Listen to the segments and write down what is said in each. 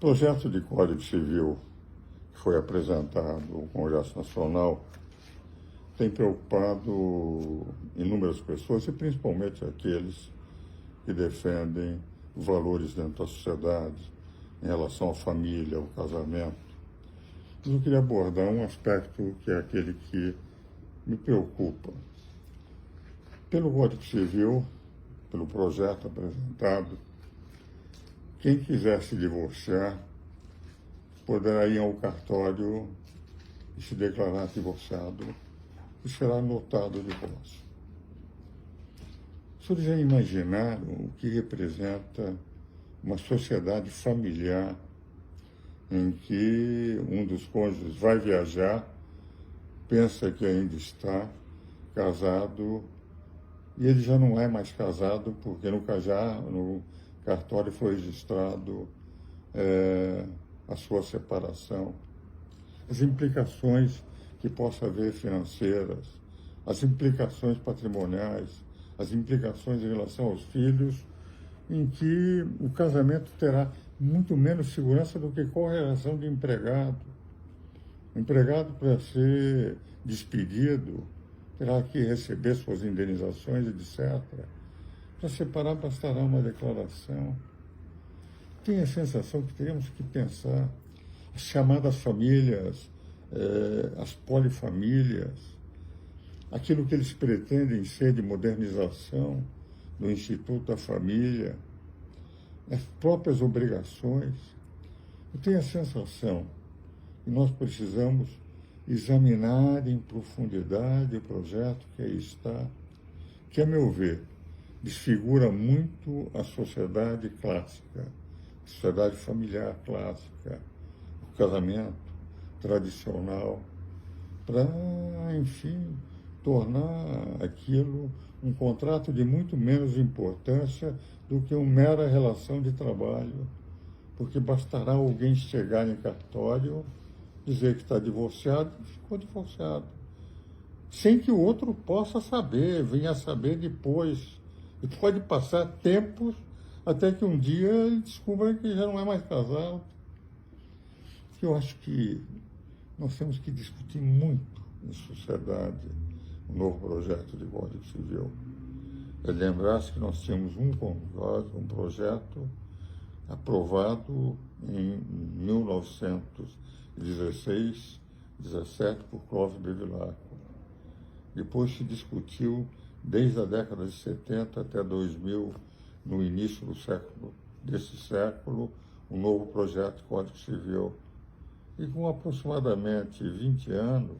projeto de Código Civil que foi apresentado ao Congresso Nacional tem preocupado inúmeras pessoas, e principalmente aqueles que defendem valores dentro da sociedade, em relação à família, ao casamento. Mas eu queria abordar um aspecto que é aquele que me preocupa. Pelo Código Civil, pelo projeto apresentado, quem quiser se divorciar poderá ir ao cartório e se declarar divorciado e será notado o divórcio. Os senhores já imaginaram o que representa uma sociedade familiar em que um dos cônjuges vai viajar, pensa que ainda está casado, e ele já não é mais casado, porque no cartório foi registrado a sua separação. As implicações que possa haver financeiras, as implicações patrimoniais, as implicações em relação aos filhos, em que o casamento terá muito menos segurança do que qualquer relação de empregado. O empregado, para ser despedido, terá que receber suas indenizações, etc. Para separar, bastará uma declaração. Tenho a sensação que teremos que pensar as chamadas famílias, as polifamílias, aquilo que eles pretendem ser de modernização do Instituto da Família, as próprias obrigações. Eu tenho a sensação que nós precisamos examinar em profundidade o projeto que aí está, que, a meu ver, desfigura muito a sociedade clássica, a sociedade familiar clássica, o casamento tradicional, para, enfim, tornar aquilo um contrato de muito menos importância do que uma mera relação de trabalho, porque bastará alguém chegar em cartório, dizer que está divorciado e ficou divorciado, sem que o outro possa saber, venha a saber depois. E pode passar tempos até que um dia ele descubra que já não é mais casado. Eu acho que nós temos que discutir muito em sociedade o novo projeto de Código Civil. É lembrar-se que nós tínhamos um projeto aprovado em 1916, 17, por Clóvis Bevilacqua. Depois se discutiu, desde a década de 70 até 2000, no início desse século, um novo projeto de Código Civil. E com aproximadamente 20 anos,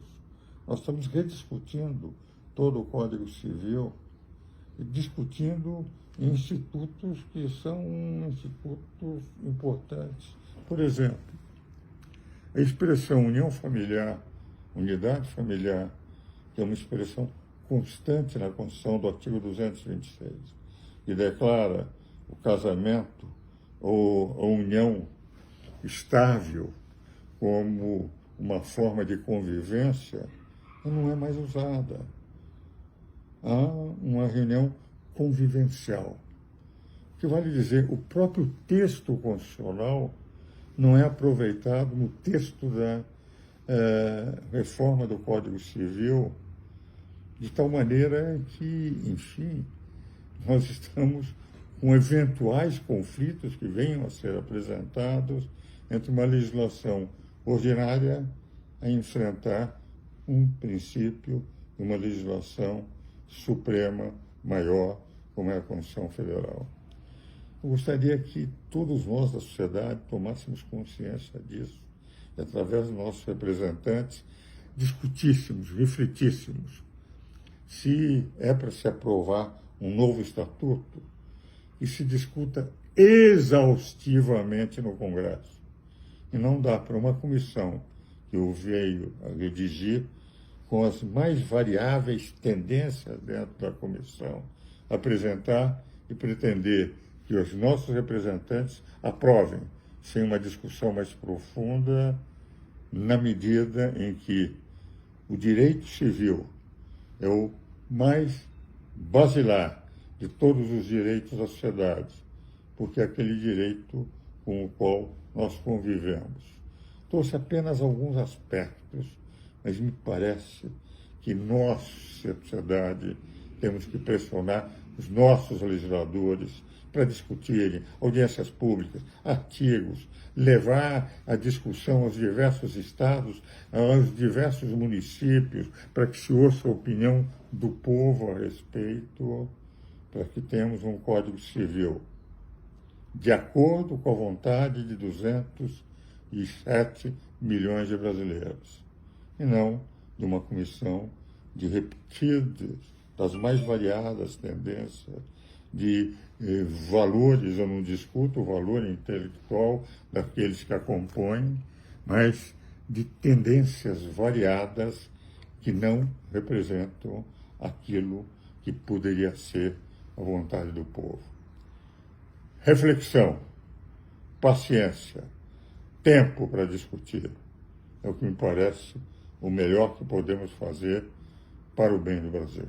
nós estamos rediscutindo todo o Código Civil e discutindo institutos que são institutos importantes. Por exemplo, a expressão união familiar, unidade familiar, que é uma expressão constante na Constituição do artigo 226, que declara o casamento ou a união estável como uma forma de convivência, não é mais usada. Há uma reunião convivencial, que vale dizer, o próprio texto constitucional não é aproveitado no texto da reforma do Código Civil, de tal maneira que, enfim, nós estamos com eventuais conflitos que venham a ser apresentados entre uma legislação ordinária a enfrentar um princípio de uma legislação suprema maior, como é a Constituição Federal. Eu gostaria que todos nós da sociedade tomássemos consciência disso e, através dos nossos representantes, discutíssemos, refletíssemos se é para se aprovar um novo estatuto e se discuta exaustivamente no Congresso. E não dá para uma comissão que eu veio a redigir, com as mais variáveis tendências dentro da comissão, apresentar e pretender que os nossos representantes aprovem, sem uma discussão mais profunda, na medida em que o direito civil é o mais basilar de todos os direitos da sociedade, porque é aquele direito com o qual nós convivemos. Trouxe apenas alguns aspectos, mas me parece que nós, sociedade, temos que pressionar os nossos legisladores para discutirem audiências públicas, artigos, levar a discussão aos diversos estados, aos diversos municípios, para que se ouça a opinião do povo a respeito, para que tenhamos um Código Civil de acordo com a vontade de 207 milhões de brasileiros, e não de uma comissão de repetidas, das mais variadas tendências, de valores, eu não discuto o valor intelectual daqueles que a compõem, mas de tendências variadas que não representam aquilo que poderia ser a vontade do povo. Reflexão, paciência, tempo para discutir, é o que me parece o melhor que podemos fazer para o bem do Brasil.